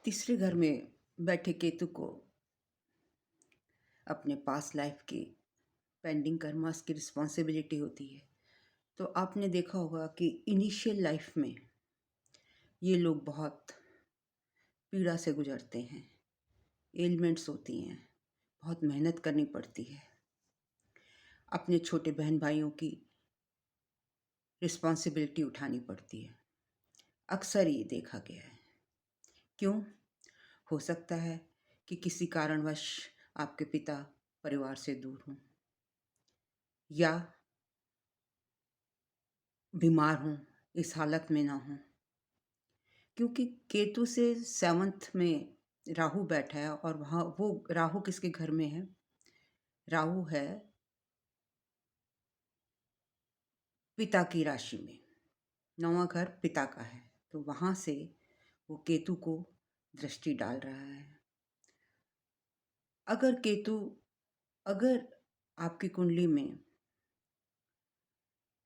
तीसरे घर में बैठे केतु को अपने पास्ट लाइफ की पेंडिंग कर्मास की रिस्पॉन्सिबिलिटी होती है। तो आपने देखा होगा कि इनिशियल लाइफ में ये लोग बहुत पीड़ा से गुजरते हैं, एलिमेंट्स होती हैं, बहुत मेहनत करनी पड़ती है, अपने छोटे बहन भाइयों की रिस्पॉन्सिबिलिटी उठानी पड़ती है। अक्सर ये देखा गया है। क्यों? हो सकता है कि किसी कारणवश आपके पिता परिवार से दूर हों या बीमार हों, इस हालत में ना हों, क्योंकि केतु से 7th में राहु बैठा है और वहाँ वो राहु किसके घर में है? राहु है पिता की राशि में। 9वां घर पिता का है, तो वहाँ से वो केतु को दृष्टि डाल रहा है। अगर आपकी कुंडली में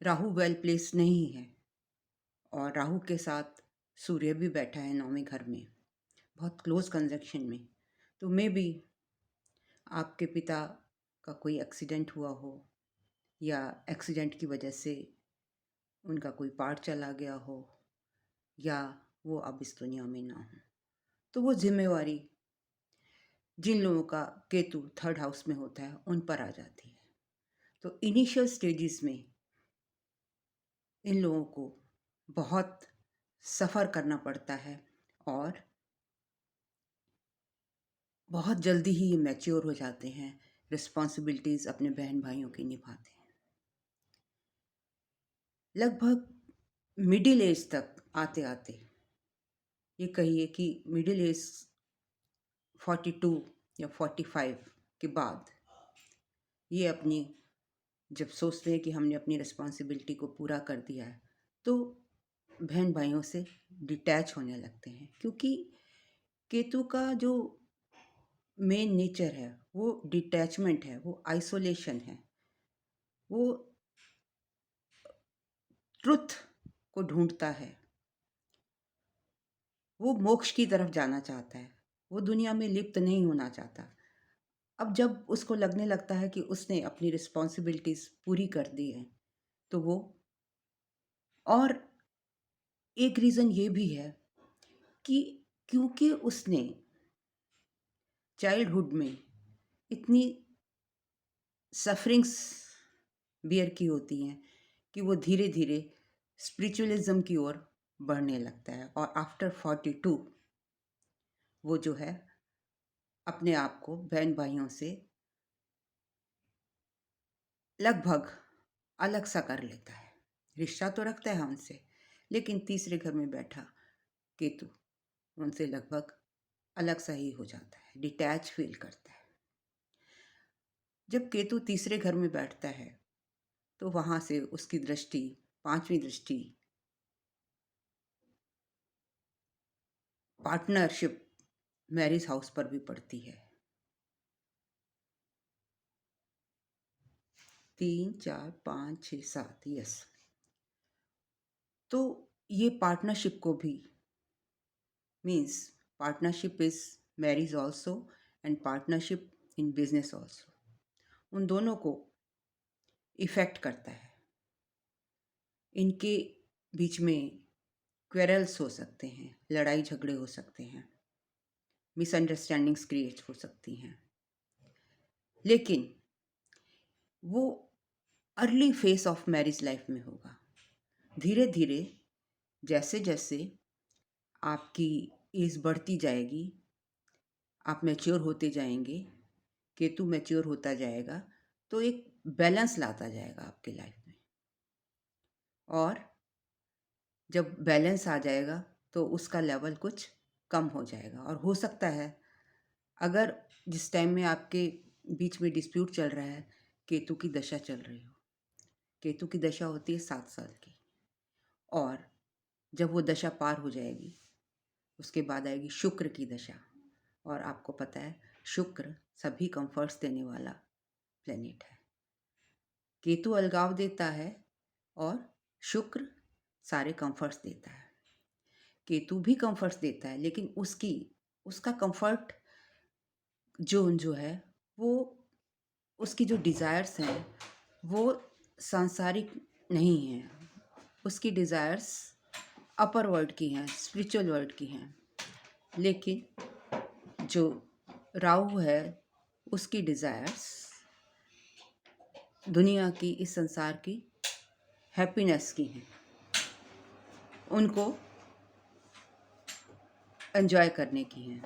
राहु वेल प्लेस नहीं है और राहु के साथ सूर्य भी बैठा है 9वें घर में, बहुत क्लोज कंजक्शन में, तो मे बी आपके पिता का कोई एक्सीडेंट हुआ हो या एक्सीडेंट की वजह से उनका कोई पार्ट चला गया हो या वो अब इस दुनिया में ना हो, तो वो जिम्मेवारी जिन लोगों का केतु 3rd हाउस में होता है उन पर आ जाती है। तो इनिशियल स्टेजेस में इन लोगों को बहुत सफ़र करना पड़ता है और बहुत जल्दी ही ये मैच्योर हो जाते हैं, रिस्पॉन्सिबिलिटीज़ अपने बहन भाइयों की निभाते हैं। लगभग मिडिल एज तक आते आते ये कहिए कि मिडिल एज 42 या 45 के बाद ये अपनी जब सोचते हैं कि हमने अपनी रिस्पॉन्सिबिलिटी को पूरा कर दिया है, तो बहन भाइयों से डिटैच होने लगते हैं, क्योंकि केतु का जो मेन नेचर है वो डिटैचमेंट है, वो आइसोलेशन है, वो ट्रुथ को ढूंढता है, वो मोक्ष की तरफ जाना चाहता है, वो दुनिया में लिप्त नहीं होना चाहता। अब जब उसको लगने लगता है कि उसने अपनी रिस्पॉन्सिबिलिटीज़ पूरी कर दी है, तो वो और एक रीज़न ये भी है कि क्योंकि उसने चाइल्डहुड में इतनी सफरिंग्स बियर की होती हैं कि वो धीरे धीरे स्पिरिचुअलिज्म की ओर बढ़ने लगता है और आफ्टर 42 वो जो है अपने आप को बहन भाइयों से लगभग अलग सा कर लेता है। रिश्ता तो रखता है उनसे, लेकिन तीसरे घर में बैठा केतु उनसे लगभग अलग सा ही हो जाता है, डिटैच फील करता है। जब केतु तीसरे घर में बैठता है तो वहाँ से उसकी दृष्टि, 5वीं दृष्टि, पार्टनरशिप मैरिज हाउस पर भी पड़ती है। 3, 4, 5, 6, 7, यस। तो ये पार्टनरशिप को भी means partnership is marriage also and partnership in business also, उन दोनों को इफ़ेक्ट करता है। इनके बीच में क्वेरल्स हो सकते हैं, लड़ाई झगड़े हो सकते हैं, मिसअंडरस्टैंडिंग्स क्रिएट हो सकती हैं, लेकिन वो early face of marriage life में होगा। धीरे धीरे जैसे जैसे आपकी एज बढ़ती जाएगी, आप मैच्योर होते जाएंगे, केतु मैच्योर होता जाएगा, तो एक बैलेंस लाता जाएगा आपकी लाइफ में। और जब बैलेंस आ जाएगा तो उसका लेवल कुछ कम हो जाएगा। और हो सकता है अगर जिस टाइम में आपके बीच में डिस्प्यूट चल रहा है, केतु की दशा चल रही हो, केतु की दशा होती है 7 साल की, और जब वो दशा पार हो जाएगी उसके बाद आएगी शुक्र की दशा। और आपको पता है शुक्र सभी कंफर्ट्स देने वाला प्लेनेट है। केतु अलगाव देता है और शुक्र सारे कंफर्ट्स देता है। केतु भी कंफर्ट्स देता है, लेकिन उसकी उसका कंफर्ट जोन जो है वो, उसकी जो डिज़ायर्स हैं वो सांसारिक नहीं हैं। उसकी डिज़ायर्स अपर वर्ल्ड की हैं, स्पिरिचुअल वर्ल्ड की हैं। लेकिन जो राहु है उसकी डिज़ायर्स दुनिया की, इस संसार की हैप्पीनेस की हैं, उनको एंजॉय करने की हैं।